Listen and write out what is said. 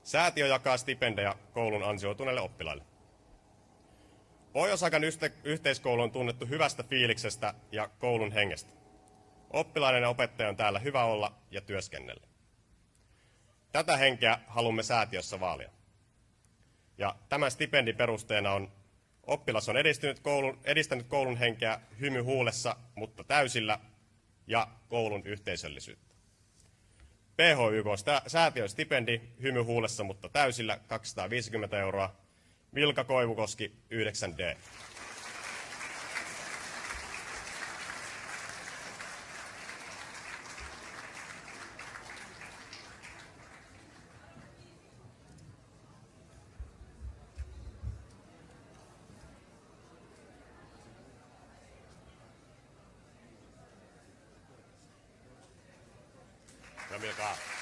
Säätiö jakaa stipendejä koulun ansioituneille oppilaille. Pohjois-Hakan yhteiskoulu on tunnettu hyvästä fiiliksestä ja koulun hengestä. Oppilaiden ja opettajan on täällä hyvä olla ja työskennellä. Tätä henkeä haluamme säätiössä vaalia. Ja tämän stipendin perusteena on: oppilas on edistänyt koulun henkeä hymy huulessa, mutta täysillä, ja koulun yhteisöllisyyttä. PHYK säätiön stipendi hymy huulessa, mutta täysillä 250 €. Vilka Koivukoski 9D. Ja Milka.